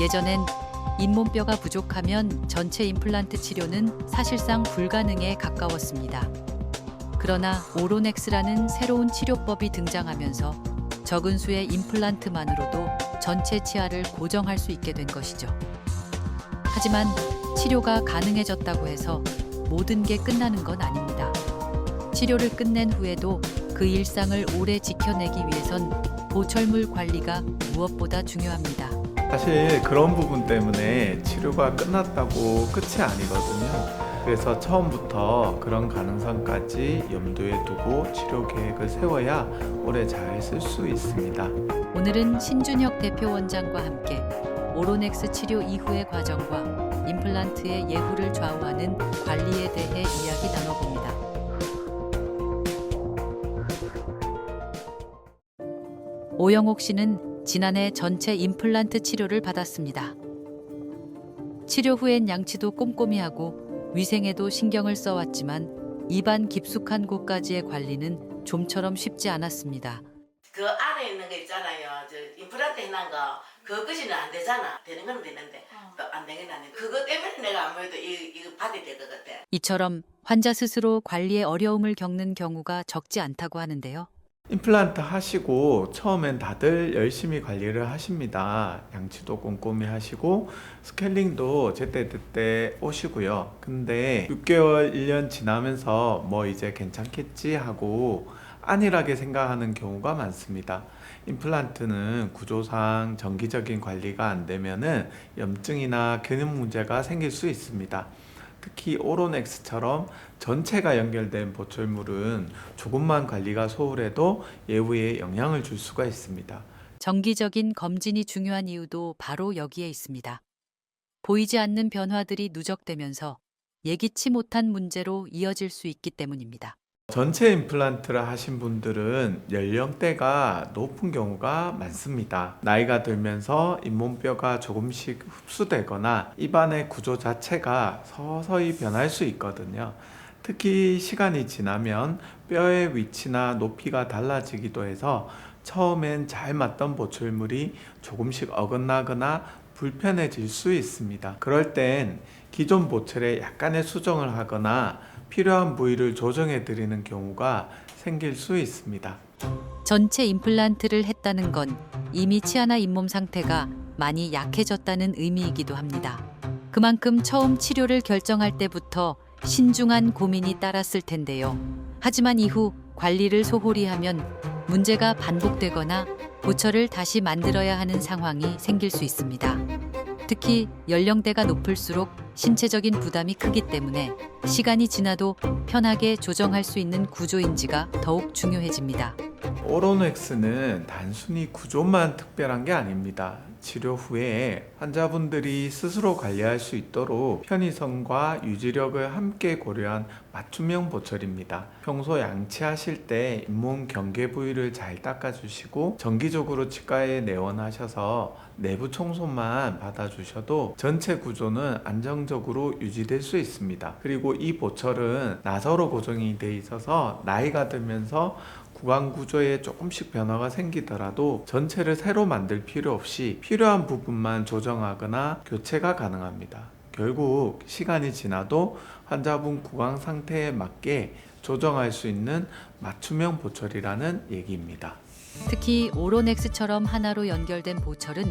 예전엔 잇몸뼈가 부족하면 전체 임플란트 치료는 사실상 불가능에 가까웠습니다. 그러나 오로넥스라는 새로운 치료법이 등장하면서 적은 수의 임플란트만으로도 전체 치아를 고정할 수 있게 된 것이죠. 하지만 치료가 가능해졌다고 해서 모든 게 끝나는 건 아닙니다. 치료를 끝낸 후에도 그 일상을 오래 지켜내기 위해선 보철물 관리가 무엇보다 중요합니다. 사실 그런 부분 때문에 치료가 끝났다고 끝이 아니거든요. 그래서 처음부터 그런 가능성까지 염두에 두고 치료 계획을 세워야 오래 잘 쓸 수 있습니다. 오늘은 신준혁 대표 원장과 함께 오로넥스 치료 이후의 과정과 임플란트의 예후를 좌우하는 관리에 대해 이야기 나눠봅니다. 오영옥 씨는 지난해 전체 임플란트 치료를 받았습니다. 치료 후엔 양치도 꼼꼼히 하고 위생에도 신경을 써왔지만 입안 깊숙한 곳까지의 관리는 좀처럼 쉽지 않았습니다. 그 안에 있는 거 있잖아요. 저 임플란트 해놓은 거 그것까지는 안 되잖아. 되는 건 되는데 또 안 되긴 안 돼. 그거 때문에 내가 아무래도 이거 받아야 될 것 같아. 이처럼 환자 스스로 관리에 어려움을 겪는 경우가 적지 않다고 하는데요. 임플란트 하시고 처음엔 다들 열심히 관리를 하십니다. 양치도 꼼꼼히 하시고 스케일링도 제때제때 오시고요. 근데 6개월, 1년 지나면서 뭐 이제 괜찮겠지 하고 안일하게 생각하는 경우가 많습니다. 임플란트는 구조상 정기적인 관리가 안 되면은 염증이나 근육 문제가 생길 수 있습니다. 특히 오로넥스처럼 전체가 연결된 보철물은 조금만 관리가 소홀해도 예후에 영향을 줄 수가 있습니다. 정기적인 검진이 중요한 이유도 바로 여기에 있습니다. 보이지 않는 변화들이 누적되면서 예기치 못한 문제로 이어질 수 있기 때문입니다. 전체 임플란트를 하신 분들은 연령대가 높은 경우가 많습니다. 나이가 들면서 잇몸뼈가 조금씩 흡수되거나 입안의 구조 자체가 서서히 변할 수 있거든요. 특히 시간이 지나면 뼈의 위치나 높이가 달라지기도 해서 처음엔 잘 맞던 보철물이 조금씩 어긋나거나 불편해질 수 있습니다. 그럴 땐 기존 보철에 약간의 수정을 하거나 필요한 부위를 조정해 드리는 경우가 생길 수 있습니다. 전체 임플란트를 했다는 건 이미 치아나 잇몸 상태가 많이 약해졌다는 의미이기도 합니다. 그만큼 처음 치료를 결정할 때부터 신중한 고민이 따랐을 텐데요. 하지만 이후 관리를 소홀히 하면 문제가 반복되거나 보철을 다시 만들어야 하는 상황이 생길 수 있습니다. 특히 연령대가 높을수록 신체적인 부담이 크기 때문에 시간이 지나도 편하게 조정할 수 있는 구조인지가 더욱 중요해집니다. 오로넥스는 단순히 구조만 특별한 게 아닙니다. 치료 후에 환자분들이 스스로 관리할 수 있도록 편의성과 유지력을 함께 고려한 맞춤형 보철입니다. 평소 양치하실 때 잇몸 경계 부위를 잘 닦아주시고 정기적으로 치과에 내원하셔서 내부 청소만 받아주셔도 전체 구조는 안정적으로 유지될 수 있습니다. 그리고 이 보철은 나사로 고정이 돼 있어서 나이가 들면서 구강 구조에 조금씩 변화가 생기더라도 전체를 새로 만들 필요 없이 필요한 부분만 조정하거나 교체가 가능합니다. 결국 시간이 지나도 환자분 구강 상태에 맞게 조정할 수 있는 맞춤형 보철이라는 얘기입니다. 특히 오로넥스처럼 하나로 연결된 보철은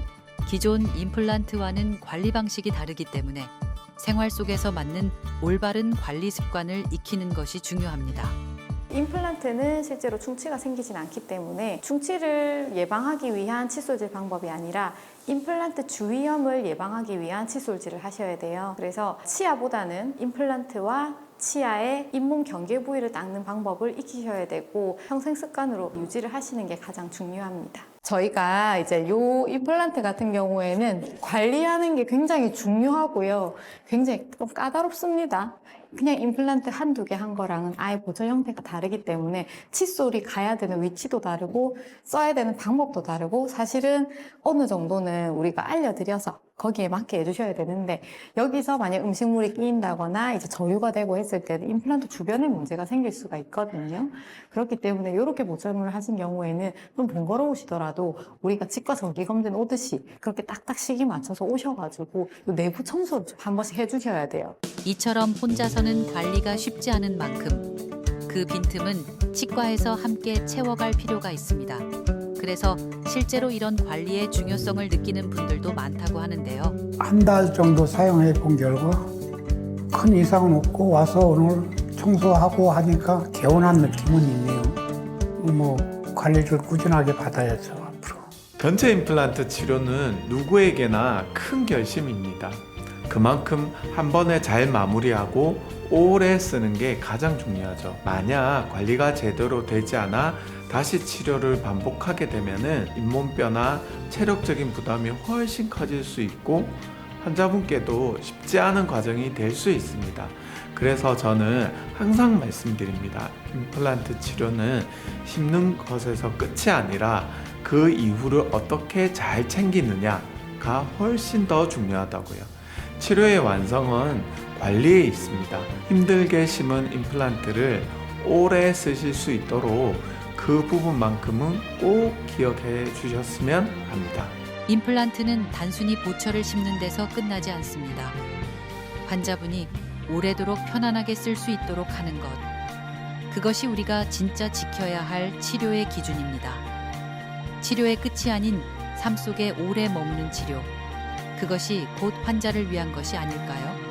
기존 임플란트와는 관리 방식이 다르기 때문에 생활 속에서 맞는 올바른 관리 습관을 익히는 것이 중요합니다. 임플란트는 실제로 충치가 생기진 않기 때문에 충치를 예방하기 위한 칫솔질 방법이 아니라 임플란트 주위염을 예방하기 위한 칫솔질을 하셔야 돼요. 그래서 치아보다는 임플란트와 치아의 잇몸 경계 부위를 닦는 방법을 익히셔야 되고 평생 습관으로 유지를 하시는 게 가장 중요합니다. 저희가 이제 요 임플란트 같은 경우에는 관리하는 게 굉장히 중요하고요. 굉장히 좀 까다롭습니다. 그냥 임플란트 한두 개 한 거랑은 아예 보철 형태가 다르기 때문에 칫솔이 가야 되는 위치도 다르고 써야 되는 방법도 다르고 사실은 어느 정도는 우리가 알려드려서 거기에 맞게 해주셔야 되는데 여기서 만약 음식물이 끼인다거나 이제 저류가 되고 했을 때는 임플란트 주변에 문제가 생길 수가 있거든요. 그렇기 때문에 이렇게 보정을 하신 경우에는 좀 번거로우시더라도 우리가 치과 정기검진 오듯이 그렇게 딱딱 시기 맞춰서 오셔가지고 내부 청소를 좀 한 번씩 해주셔야 돼요. 이처럼 혼자서는 관리가 쉽지 않은 만큼 그 빈틈은 치과에서 함께 채워갈 필요가 있습니다. 그래서 실제로 이런 관리의 중요성을 느끼는 분들도 많다고 하는데요. 한 달 정도 사용해 본 결과 큰 이상은 없고 와서 오늘 청소하고 하니까 개운한 느낌은 있네요. 뭐 관리를 꾸준하게 받아야죠, 앞으로. 전체 임플란트 치료는 누구에게나 큰 결심입니다. 그만큼 한 번에 잘 마무리하고 오래 쓰는 게 가장 중요하죠. 만약 관리가 제대로 되지 않아 다시 치료를 반복하게 되면은 잇몸뼈나 체력적인 부담이 훨씬 커질 수 있고 환자분께도 쉽지 않은 과정이 될 수 있습니다. 그래서 저는 항상 말씀드립니다. 임플란트 치료는 심는 것에서 끝이 아니라 그 이후를 어떻게 잘 챙기느냐가 훨씬 더 중요하다고요. 치료의 완성은 관리에 있습니다. 힘들게 심은 임플란트를 오래 쓰실 수 있도록 그 부분만큼은 꼭 기억해 주셨으면 합니다. 임플란트는 단순히 보철을 심는 데서 끝나지 않습니다. 환자분이 오래도록 편안하게 쓸 수 있도록 하는 것. 그것이 우리가 진짜 지켜야 할 치료의 기준입니다. 치료의 끝이 아닌 삶 속에 오래 머무는 치료. 그것이 곧 환자를 위한 것이 아닐까요?